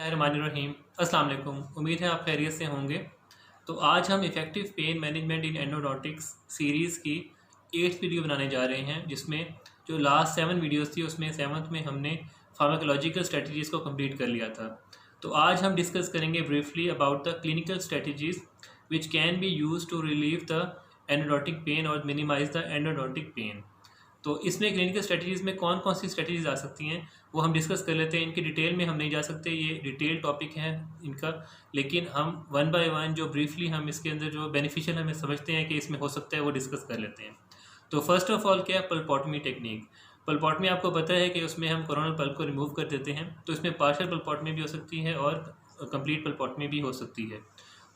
बिस्मिल्लाहिर्रहमानिर्रहीम। अस्सलाम वालेकुम। उम्मीद है आप खैरियत से होंगे। तो आज हम इफ़ेक्टिव पेन मैनेजमेंट इन एंडोडोंटिक्स सीरीज़ की 8th वीडियो बनाने जा रहे हैं, जिसमें जो लास्ट 7 वीडियोस थी उसमें 7th में हमने फार्माकोलॉजिकल स्ट्रेटजीज़ को कंप्लीट कर लिया था। तो आज हम डिस्कस करेंगे briefly about the clinical strategies which can be use to relieve the endodontic pain और मिनिमाइज द एंडोडोंटिक पेन। तो इसमें क्लिनिकल स्ट्रेटजीज़ में कौन कौन सी स्ट्रेटजीज आ सकती हैं वो हम डिस्कस कर लेते हैं। इनकी डिटेल में हम नहीं जा सकते, ये डिटेल टॉपिक है इनका, लेकिन हम वन बाय वन जो ब्रीफली हम इसके अंदर जो बेनिफिशियल हमें समझते हैं कि इसमें हो सकता है वो डिस्कस कर लेते हैं। तो फर्स्ट ऑफ ऑल क्या है पल्पोटमी टेक्निक। पल्पोटमी आपको पता है कि उसमें हम कोरोनल पल्प को रिमूव कर देते हैं, तो इसमें पार्शियल पल्पोटमी भी हो सकती है और कंप्लीट पल्पोटमी भी हो सकती है।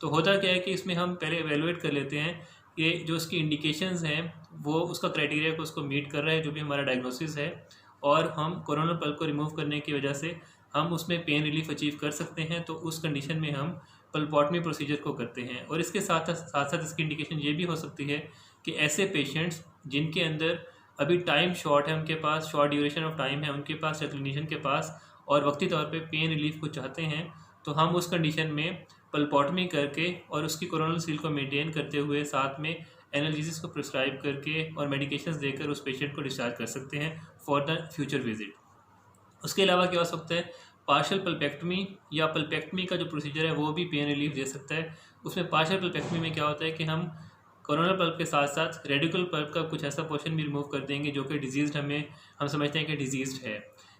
तो होता क्या है कि इसमें हम पहले एवेलुएट कर लेते हैं कि जो उसकी इंडिकेशंस हैं वो उसका क्राइटेरिया को उसको मीट कर रहा है, जो भी हमारा डायग्नोसिस है, और हम कोरोनल पल्प को रिमूव करने की वजह से हम उसमें पेन रिलीफ अचीव कर सकते हैं। तो उस कंडीशन में हम पल्पोटमी प्रोसीजर को करते हैं। और इसके साथ साथ इसकी इंडिकेशन ये भी हो सकती है कि ऐसे पेशेंट्स जिनके अंदर अभी टाइम शॉर्ट है, उनके पास शॉर्ट ड्यूरेशन ऑफ टाइम है, उनके पास या क्लिनिशियन के पास, और वक्ती तौर पे पेन रिलीफ को चाहते हैं, तो हम उस कंडीशन में पल्पोटमी करके और उसकी कोरोनल सील को मेंटेन करते हुए साथ में एनालिसिस को प्रिस्क्राइब करके और मेडिकेशंस देकर उस पेशेंट को डिस्चार्ज कर सकते हैं फॉर द फ्यूचर विजिट। उसके अलावा क्या हो सकता है, पार्शियल पल्पेक्टमी या पल्पेक्टमी का जो प्रोसीजर है वो भी पेन रिलीफ दे सकता है। उसमें पार्शियल पल्पेक्टमी में क्या होता है कि हम कोरोनल पल्प के साथ साथ रेडिकल पल्प का कुछ ऐसा पोर्शन भी रिमूव कर देंगे जो कि डिजीज़ हम समझते हैं कि डिजीज़ है।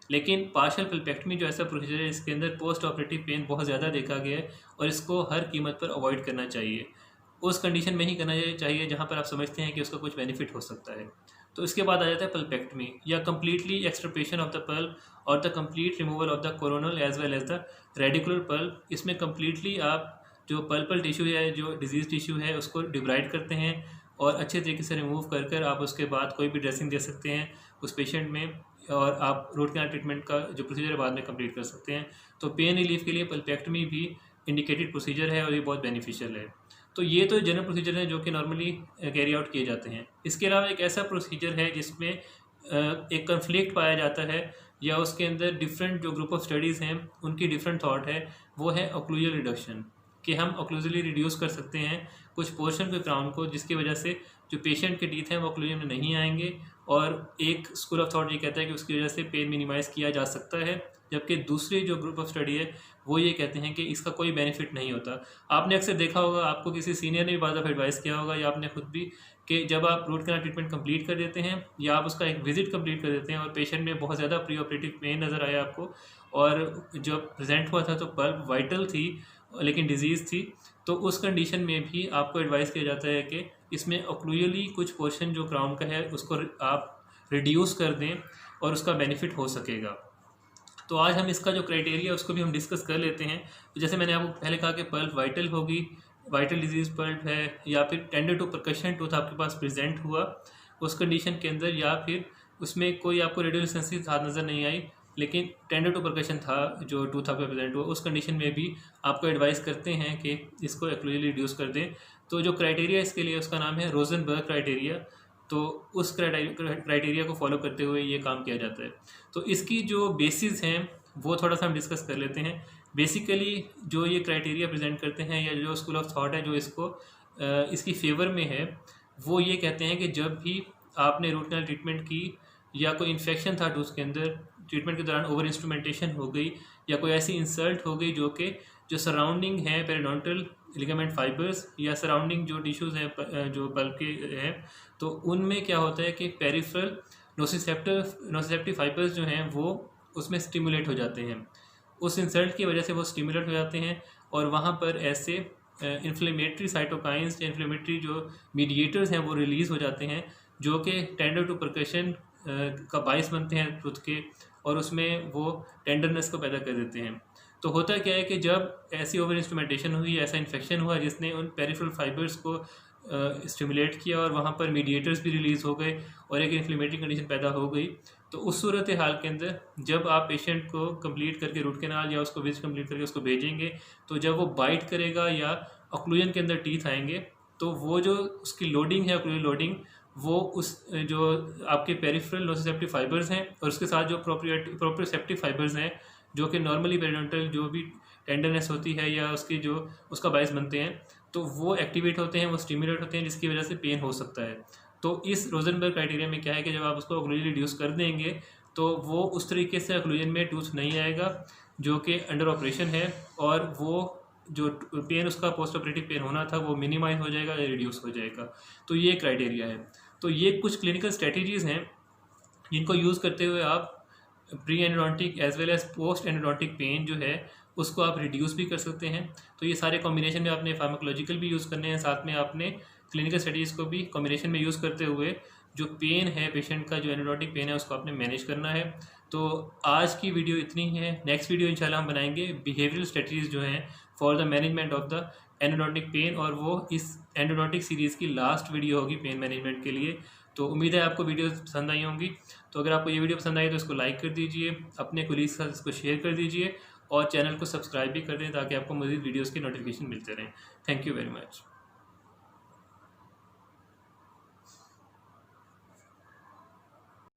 लेकिन पार्शियल पल्पेक्टमी जो ऐसा प्रोसीजर है इसके अंदर पोस्ट ऑपरेटिव पेन बहुत ज़्यादा देखा गया है और इसको हर कीमत पर अवॉइड करना चाहिए। उस कंडीशन में ही करना चाहिए जहाँ पर आप समझते हैं कि उसका कुछ बेनिफिट हो सकता है। तो इसके बाद आ जाता है पल्पेक्टमी या completely extirpation of the pulp और the complete removal of the coronal as well as the radicular pulp. इसमें कम्प्लीटली आप जो पल्पल टिश्यू है, जो डिजीज़ टिश्यू है, उसको डिब्राइड करते हैं और अच्छे तरीके से रिमूव कर आप उसके बाद कोई भी ड्रेसिंग दे सकते हैं उस पेशेंट में, और आप रूट कैनाल ट्रीटमेंट का जो प्रोसीजर है बाद में कंप्लीट कर सकते हैं। तो पेन रिलीफ के लिए पल्पेक्टमी भी इंडिकेटेड प्रोसीजर है और ये बहुत बेनिफिशियल है। तो ये तो जनरल प्रोसीजर हैं जो कि नॉर्मली कैरी आउट किए जाते हैं। इसके अलावा एक ऐसा प्रोसीजर है जिसमें एक कन्फ्लिक्ट पाया जाता है या उसके अंदर डिफरेंट जो ग्रुप ऑफ स्टडीज़ हैं उनकी डिफरेंट थॉट है, वो है ऑक्लूजल रिडक्शन, कि हम ऑक्लूजली रिड्यूस कर सकते हैं कुछ पोर्शन पे क्राउन को, जिसकी वजह से जो पेशेंट के टीथ हैं वो ऑक्लूजन में नहीं आएंगे। और एक स्कूल ऑफ थॉट ये कहता है कि उसकी वजह से पेन मिनिमाइज़ किया जा सकता है, जबकि दूसरी जो ग्रुप ऑफ स्टडी है वो ये कहते हैं कि इसका कोई बेनिफिट नहीं होता। आपने अक्सर देखा होगा, आपको किसी सीनियर ने भी बाद ऑफ एडवाइस किया होगा या आपने खुद भी, कि जब आप रूट कैनाल ट्रीटमेंट कंप्लीट कर देते हैं या आप उसका एक विजिट कंप्लीट कर देते हैं और पेशेंट में बहुत ज़्यादा प्री ऑपरेटिव पेन नज़र आया आपको, और जब प्रेजेंट हुआ था तो पल्प वाइटल थी लेकिन डिजीज़ थी, तो उस कंडीशन में भी आपको एडवाइस किया जाता है कि इसमें ऑक्लूजली कुछ पोर्शन जो क्राउन का है उसको आप रिड्यूस कर दें और उसका बेनिफिट हो सकेगा। तो आज हम इसका जो क्राइटेरिया उसको भी हम डिस्कस कर लेते हैं। तो जैसे मैंने आपको पहले कहा कि पल्प वाइटल होगी, वाइटल डिजीज़ पल्प है, या फिर टेंडर टू परकशन टूथ आपके पास प्रेजेंट हुआ उस कंडीशन के अंदर, या फिर उसमें कोई आपको रेडियोसेंसिटिव धात नज़र नहीं आई लेकिन टेंडर टू परकशन था जो टूथ आपका प्रेजेंट हुआ, उस कंडीशन में भी आपको एडवाइस करते हैं कि इसको एक्लूजली रिड्यूस कर दें। तो जो क्राइटेरिया इसके लिए उसका नाम है रोजनबर्ग क्राइटेरिया। तो उस क्राइटेरिया को फॉलो करते हुए ये काम किया जाता है। तो इसकी जो बेसिस हैं वो थोड़ा सा हम डिस्कस कर लेते हैं। बेसिकली जो ये क्राइटेरिया प्रेजेंट करते हैं या जो स्कूल ऑफ थॉट है जो इसको इसकी फेवर में है, वो ये कहते हैं कि जब भी आपने रूट कैनाल ट्रीटमेंट की या कोई इन्फेक्शन था टूथ के अंदर, ट्रीटमेंट के दौरान ओवर इंस्ट्रूमेंटेशन हो गई या कोई ऐसी इंसल्ट हो गई जो सराउंडिंग है पेरिडोंटल लिगामेंट फाइबर्स या सराउंडिंग जो टिश्यूज़ हैं जो पल्प के हैं, तो उनमें क्या होता है कि पेरिफेरल नोसिसेप्टिव फाइबर्स जो हैं वो उसमें स्टिमुलेट हो जाते हैं। उस इंसल्ट की वजह से वो स्टिमुलेट हो जाते हैं और वहाँ पर ऐसे इन्फ्लेमेटरी साइटोकाइंस या इन्फ्लेमेटरी जो मीडिएटर्स हैं वो रिलीज़ हो जाते हैं, जो कि टेंडर टू परकशन का बाइस बनते हैं टूथ के, और उसमें वो टेंडरनेस को पैदा कर देते हैं। तो होता क्या है कि जब ऐसी ओवर इंस्ट्रूमेंटेशन हुई, ऐसा इन्फेक्शन हुआ जिसने उन पेरिफेरल फाइबर्स को स्टिमुलेट किया और वहाँ पर मीडिएटर्स भी रिलीज़ हो गए और एक इन्फ्लेमेटरी कंडीशन पैदा हो गई, तो उस सूरत हाल के अंदर जब आप पेशेंट को कंप्लीट करके रूट कैनाल या उसको विजिट कंप्लीट करके उसको भेजेंगे, तो जब वो बाइट करेगा या ऑक्लूजन के अंदर टीथ आएंगे, तो वो जो उसकी लोडिंग है, ऑक्लूजन लोडिंग, वो उस जो आपके पेरिफेरल नोसिसेप्टिव फाइबर्स हैं और उसके साथ जो प्रोप्रियोसेप्टिव फाइबर्स हैं जो कि नॉर्मली पेरिडोनटल जो भी टेंडरनेस होती है या उसकी जो उसका बायस बनते हैं, तो वो एक्टिवेट होते हैं, वो स्टिमुलेट होते हैं, जिसकी वजह से पेन हो सकता है। तो इस रोजनबर्ग क्राइटेरिया में क्या है कि जब आप उसको ओक्लूजन रिड्यूस कर देंगे तो वो उस तरीके से ओक्लूजन में टूथ नहीं आएगा जो कि अंडर ऑपरेशन है, और वो जो पेन उसका पोस्ट ऑपरेटिव पेन होना था वो मिनिमाइज हो जाएगा या रिड्यूस हो जाएगा। तो ये क्राइटेरिया है। तो ये कुछ क्लिनिकल स्ट्रेटजीज़ हैं जिनको यूज़ करते हुए आप pre endodontic as well as post endodontic pain जो है उसको आप रिड्यूस भी कर सकते हैं। तो ये सारे कॉम्बिनेशन में आपने फार्माकोलॉजिकल भी यूज़ करने हैं, साथ में आपने क्लिनिकल स्टडीज़ को भी कॉम्बिनेशन में यूज़ करते हुए जो पेन है पेशेंट का, जो एंडोडोंटिक पेन है, उसको आपने मैनेज करना है। तो आज की वीडियो इतनी ही है। नेक्स्ट वीडियो इंशाल्लाह हम बनाएंगे बिहेवियरल स्ट्रेटजीज़ जो हैं for the management of the endodontic pain, और वो इस एंडोडोंटिक सीरीज़ की लास्ट वीडियो होगी पेन मैनेजमेंट के लिए। तो उम्मीद है आपको वीडियो पसंद आई होंगी। तो अगर आपको ये वीडियो पसंद आई तो इसको लाइक कर दीजिए, अपने कोलीग्स के साथ इसको शेयर कर दीजिए, और चैनल को सब्सक्राइब भी कर दें ताकि आपको मज़ीद वीडियोज़ के नोटिफिकेशन मिलते रहें। Thank you very much.